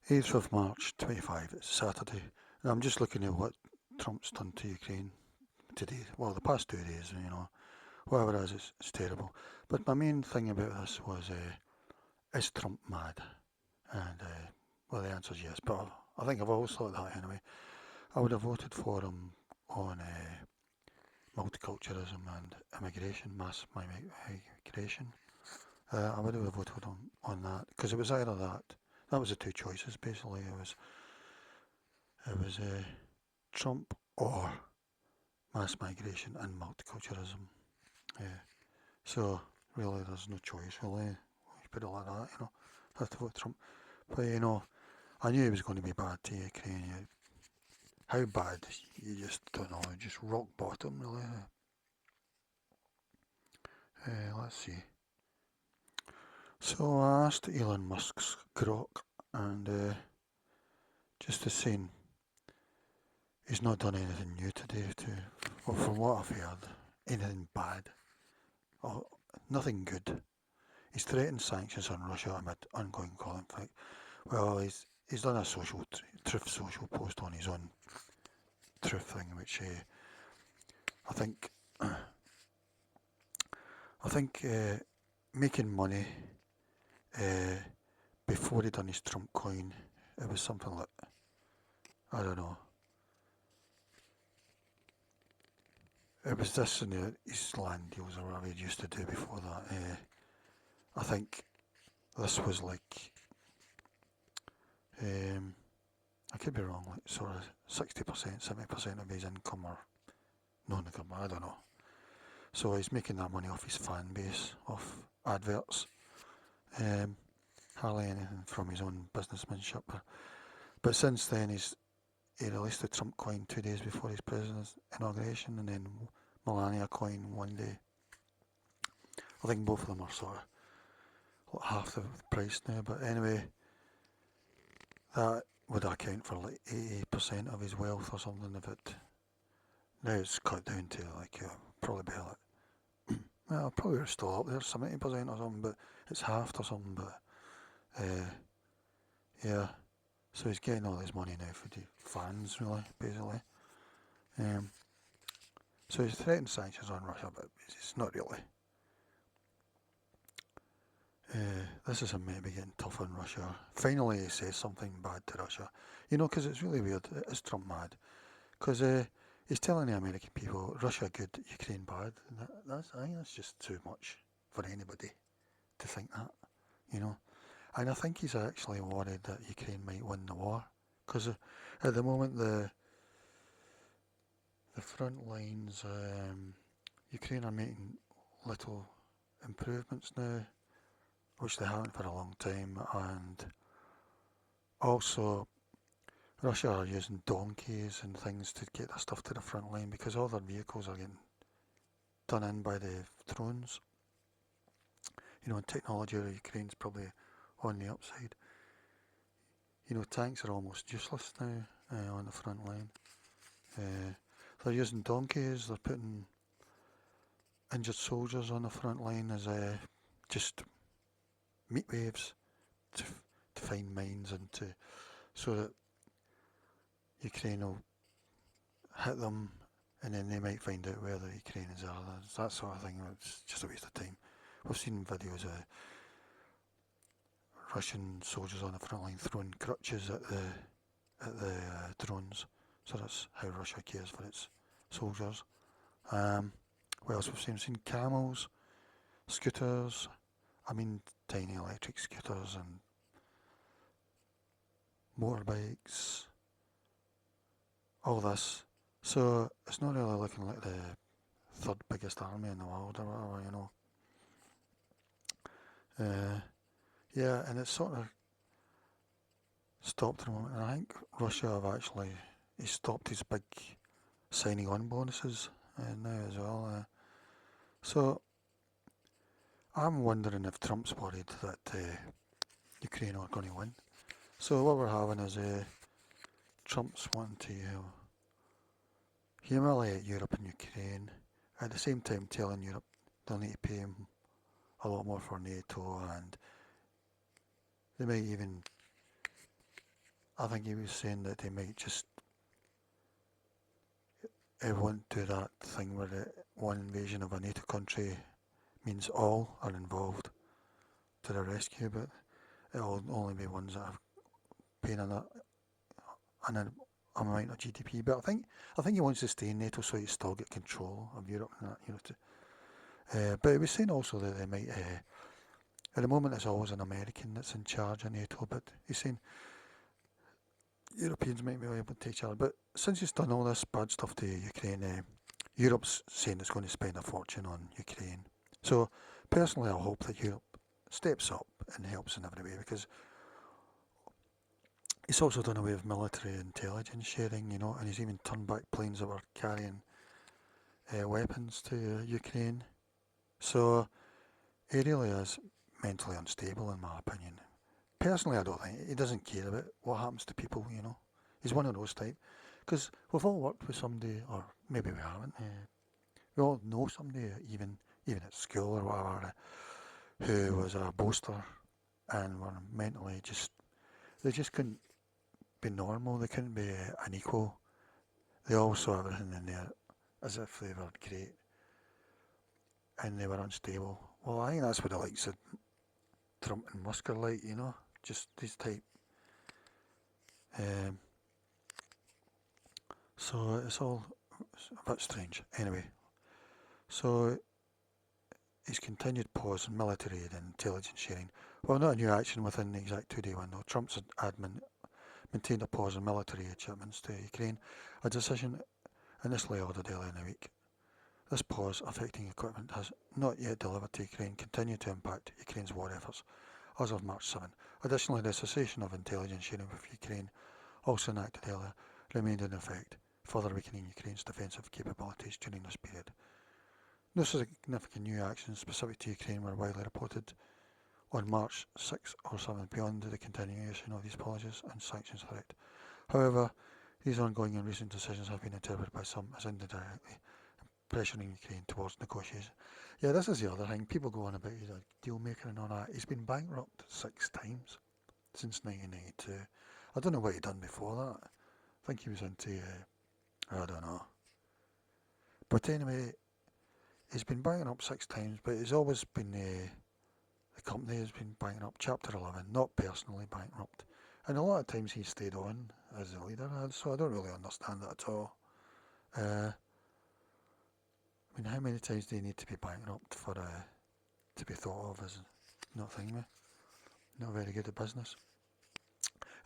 8th of March 25, it's Saturday, and I'm just looking at what Trump's done to Ukraine today. Well, the past 2 days, whatever it is, it's terrible. But my main thing about this was, is Trump mad? And, well, the answer is yes, but I think I've always thought that anyway. I would have voted for him on multiculturalism and immigration, mass migration. I would have voted on that because it was either that. That was the two choices basically. It was Trump or mass migration and multiculturalism. Yeah. So really, there's no choice really. You put it like that, have to vote Trump. But I knew he was going to be bad to Ukraine. How bad? You just don't know. Just rock bottom really. Let's see. So I asked Elon Musk's grok, and just to saying he's not done anything new today. Well, from what I've heard, anything bad or nothing good. He's threatened sanctions on Russia amid ongoing conflict. Well, he's done a truth social post on his own truth thing, which I think I think making money uh, before he done his Trump coin, it was something like, I don't know. It was this in his land deals or whatever he used to do before that. I think this was like, um, I could be wrong, like sort of 60%, 70% of his income or non-income, I don't know. So he's making that money off his fan base, off adverts, um, hardly anything from his own businessmanship. But since then, he released the Trump coin 2 days before his president's inauguration, and then Melania coin one day. I think both of them are sort of half the price now. But anyway, that would account for like 80% of his wealth or something. If it now it's cut down to like probably be like, well, probably still up there 70% or something, but it's halved or something. But yeah, so he's getting all his money now for the fans, really, basically. Um, so he's threatened sanctions on Russia, but it's not really. This is him maybe getting tough on Russia. Finally, he says something bad to Russia. Because it's really weird. Is Trump mad? Because he's telling the American people, Russia good, Ukraine bad. And I think that's just too much for anybody to think that, you know. And I think he's actually worried that Ukraine might win the war. Because at the moment, the front lines, Ukraine are making little improvements now, which they haven't for a long time. And also, Russia are using donkeys and things to get their stuff to the front line because all their vehicles are getting done in by the drones. And technology of Ukraine's probably on the upside. Tanks are almost useless now on the front line. They're using donkeys, they're putting injured soldiers on the front line as just meat waves to, to find mines and so that Ukraine will hit them and then they might find out where the Ukrainians are. That sort of thing. It's just a waste of time. We've seen videos of Russian soldiers on the front line throwing crutches at the drones. So that's how Russia cares for its soldiers. What else we've seen? We've seen camels, scooters. I mean, tiny electric scooters and motorbikes. All this. So it's not really looking like the third biggest army in the world or whatever. Yeah, and it's sort of stopped at the moment. And I think Russia have actually he stopped his big signing on bonuses now as well. So I'm wondering if Trump's worried that Ukraine are going to win. So what we're having is Trump's wanting to humiliate Europe and Ukraine, at the same time telling Europe they'll need to pay him a lot more for NATO, and they might even I think he was saying that they might just won't do that thing where one invasion of a NATO country means all are involved to the rescue, but it'll only be ones that have paying an amount of GDP. But I think he wants to stay in NATO so he still get control of Europe and that, you know. But he was saying also that they might. At the moment, it's always an American that's in charge of NATO, but he's saying Europeans might be able to take charge. But since he's done all this bad stuff to Ukraine, Europe's saying it's going to spend a fortune on Ukraine. So personally, I hope that Europe steps up and helps in every way, because he's also done away with military intelligence sharing, you know, and he's even turned back planes that were carrying weapons to Ukraine. So he really is mentally unstable, in my opinion. Personally, I don't think he doesn't care about what happens to people, you know. He's one of those type. Because we've all worked with somebody, or maybe we haven't. We all know somebody, even at school or whatever, who was a boaster and were mentally they just couldn't be normal. They couldn't be an equal. They all saw everything in there as if they were great, and they were unstable. Well, I think that's what the likes of Trump and Musk are like, you know, just these type. So it's all a bit strange. Anyway, so he's continued pause in military aid and intelligence sharing. Well, not a new action within the exact 2-day window. Trump's admin maintained a pause in military aid shipments to Ukraine, a decision initially ordered earlier in the week. This pause affecting equipment has not yet delivered to Ukraine continued to impact Ukraine's war efforts as of March 7. Additionally, the cessation of intelligence sharing with Ukraine, also enacted earlier, remained in effect, further weakening Ukraine's defensive capabilities during this period. No significant new actions specific to Ukraine were widely reported on March 6 or 7 beyond the continuation of these policies and sanctions threat. However, these ongoing and recent decisions have been interpreted by some as indirectly pressuring Ukraine towards negotiation. Yeah, this is the other thing. People go on about he's a deal maker and all that. He's been bankrupt 6 times since 1992. I don't know what he'd done before that. I think he was into, I don't know. But anyway, he's been bankrupt 6 times, but he's always been, the company has been bankrupt, Chapter 11, not personally bankrupt. And a lot of times he stayed on as a leader, so I don't really understand that at all. I mean, how many times do you need to be bankrupt for to be thought of as not thingy, not very good at business?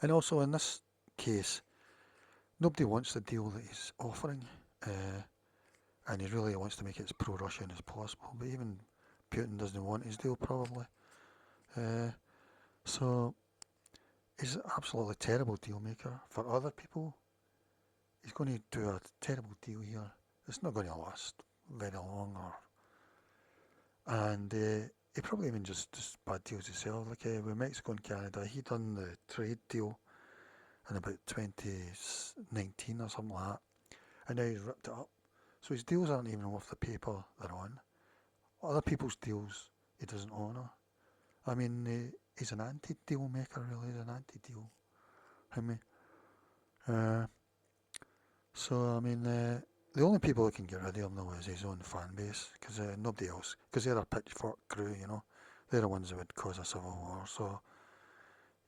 And also in this case, nobody wants the deal that he's offering, and he really wants to make it as pro-Russian as possible. But even Putin doesn't want his deal, probably. So he's an absolutely terrible deal maker for other people. He's going to do a terrible deal here. It's not going to last very long, and he probably even just does bad deals himself. Like with Mexico and Canada, he done the trade deal in about 2019 or something like that, and now he's ripped it up. So his deals aren't even worth the paper they're on. Other people's deals he doesn't honour. I mean, he's an anti-deal maker, really. He's an anti-deal. I mean, so I mean, the only people that can get rid of him though is his own fan base, because nobody else, because they're a pitchfork crew, you know. They're the ones that would cause a civil war. So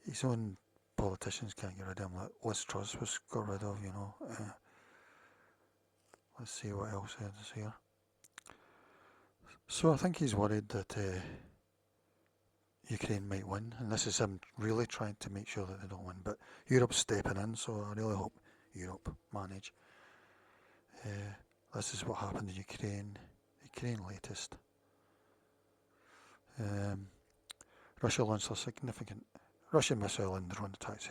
his own politicians can't get rid of him. Like Liz Truss was got rid of, you know. Let's see what else is here. So I think he's worried that Ukraine might win, and this is him really trying to make sure that they don't win. But Europe's stepping in, so I really hope Europe manage. This is what happened in Ukraine. Ukraine latest. Russia launched a significant Russian missile and drone attacks.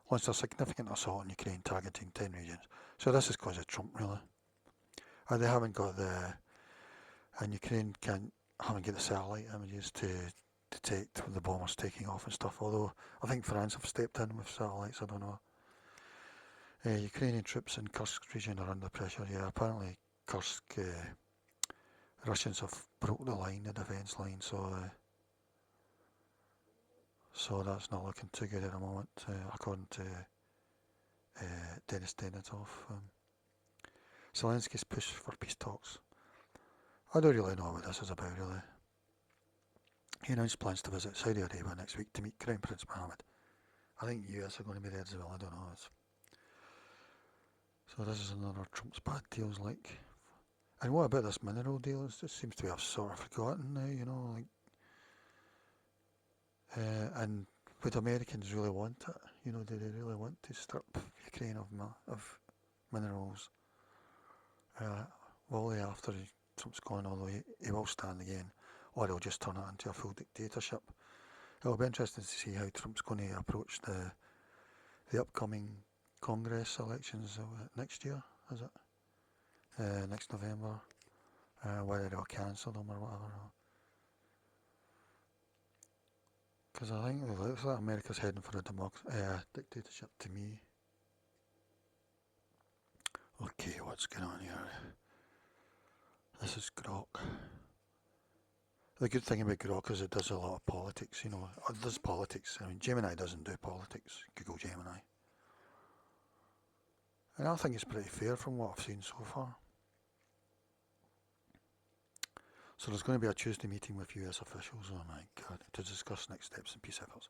Launched a significant assault on Ukraine, targeting 10 regions. So this is because of Trump, really. They haven't got and Ukraine haven't got the satellite images to detect the bombers taking off and stuff. Although I think France have stepped in with satellites. I don't know. Ukrainian troops in Kursk region are under pressure. Yeah, apparently Kursk, Russians have broke the line, the defence line, so that's not looking too good at the moment, according to Denis Denitov. Zelensky's push for peace talks. I don't really know what this is about, really. He announced plans to visit Saudi Arabia next week to meet Crown Prince Mohammed. I think US are going to be there as well, I don't know. So this is another Trump's bad deals like. And what about this mineral deal? It just seems to be sort of forgotten now, you know, like. And would Americans really want it? You know, do they really want to strip Ukraine of minerals? Will they, after Trump's gone, although he will stand again, or he'll just turn it into a full dictatorship? It'll be interesting to see how Trump's going to approach the upcoming Congress elections next year, is it? Next November. Whether they'll cancel them or whatever. Because I think it looks like America's heading for a dictatorship to me. Okay, what's going on here? This is Grok. The good thing about Grok is it does a lot of politics, you know. It does politics. I mean, Gemini doesn't do politics. Google Gemini. And I think it's pretty fair from what I've seen so far. So there's going to be a Tuesday meeting with US officials, oh my god, to discuss next steps in peace efforts.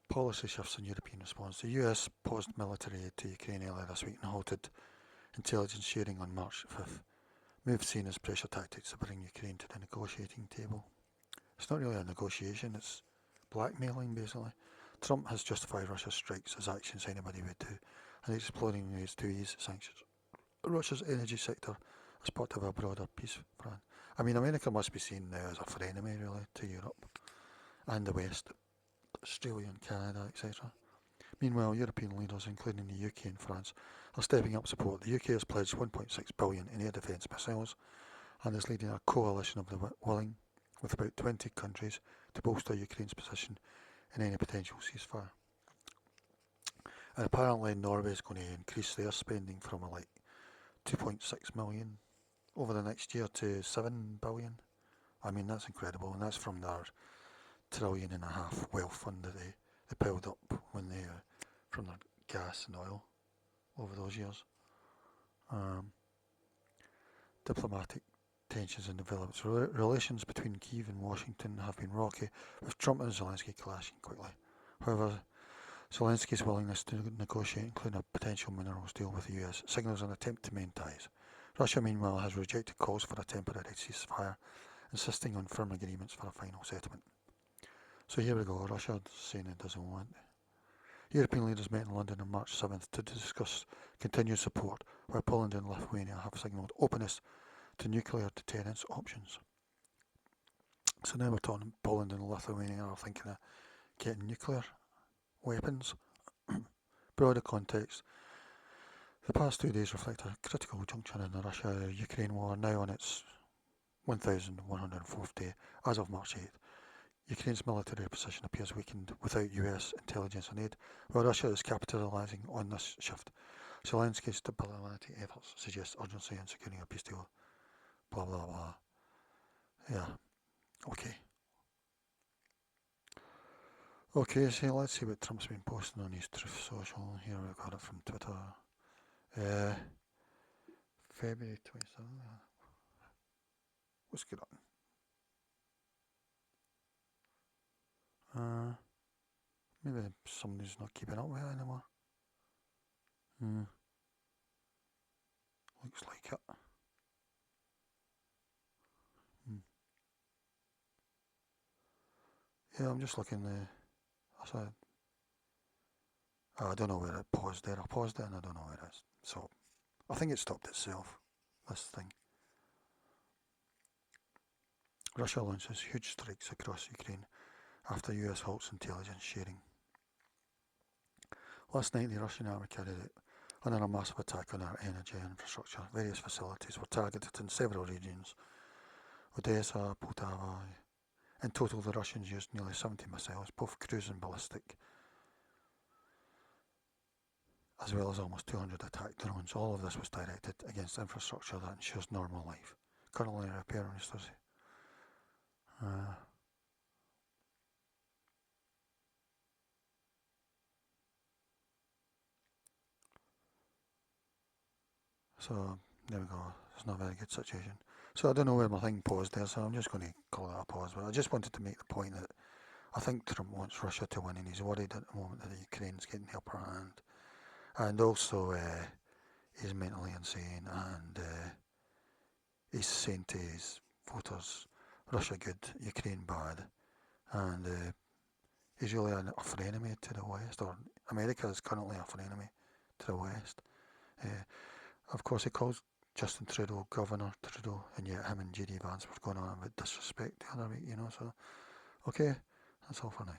Policy shifts in European response. The US paused military aid to Ukraine earlier this week and halted intelligence sharing on March 5th. Move seen as pressure tactics to bring Ukraine to the negotiating table. It's not really a negotiation, it's blackmailing basically. Trump has justified Russia's strikes as actions anybody would do, and exploring ways to ease sanctions. Russia's energy sector as part of a broader peace plan. I mean, America must be seen now as a frenemy really to Europe and the West, Australia and Canada, etc. Meanwhile, European leaders, including the UK and France, are stepping up support. The UK has pledged 1.6 billion in air defence missiles and is leading a coalition of the willing, with about 20 countries, to bolster Ukraine's position in any potential ceasefire. And apparently Norway is going to increase their spending from like 2.6 million over the next year to 7 billion. I mean, that's incredible, and that's from their $1.5 trillion wealth fund that they piled up when they from their gas and oil over those years. Diplomatic tensions and developments. Relations between Kyiv and Washington have been rocky, with Trump and Zelensky clashing quickly. However, Zelensky's willingness to negotiate, including a potential minerals deal with the US, signals an attempt to mend ties. Russia, meanwhile, has rejected calls for a temporary ceasefire, insisting on firm agreements for a final settlement. So here we go, Russia saying it doesn't want it. European leaders met in London on March 7th to discuss continued support, while Poland and Lithuania have signalled openness to nuclear deterrence options. So now we're talking Poland and Lithuania are thinking of getting nuclear weapons. Broader context. The past 2 days reflect a critical juncture in the Russia-Ukraine war, now on its 1,104th day, as of March 8th. Ukraine's military position appears weakened without US intelligence and aid, while Russia is capitalising on this shift. Zelensky's diplomatic efforts suggest urgency in securing a peace deal. Blah blah blah. Yeah. Okay. Okay, so let's see what Trump's been posting on his Truth Social. Here we got it from Twitter. February 27th. What's going on? Maybe somebody's not keeping up with it anymore. Looks like it. Yeah, I'm just looking. I don't know where it paused there. I paused it and I don't know where it is. So I think it stopped itself, this thing. Russia launches huge strikes across Ukraine after US halts intelligence sharing. Last night the Russian army carried out another massive attack on our energy infrastructure. Various facilities were targeted in several regions. Odessa, Poltava. In total the Russians used nearly 70 missiles, both cruise and ballistic, as well as almost 200 attack drones. All of this was directed against infrastructure that ensures normal life. Currently repair ministers. So there we go. It's not a very good situation. So I don't know where my thing paused there, so I'm just going to call that a pause. But I just wanted to make the point that I think Trump wants Russia to win, and he's worried at the moment that the Ukraine's getting the upper hand. And also, he's mentally insane, and he's saying to his voters, Russia good, Ukraine bad. And he's really a frenemy to the West, or America is currently a frenemy to the West. Of course, he calls Justin Trudeau Governor Trudeau, and yet him and JD Vance were going on about disrespect the other week, so, okay, that's all for now.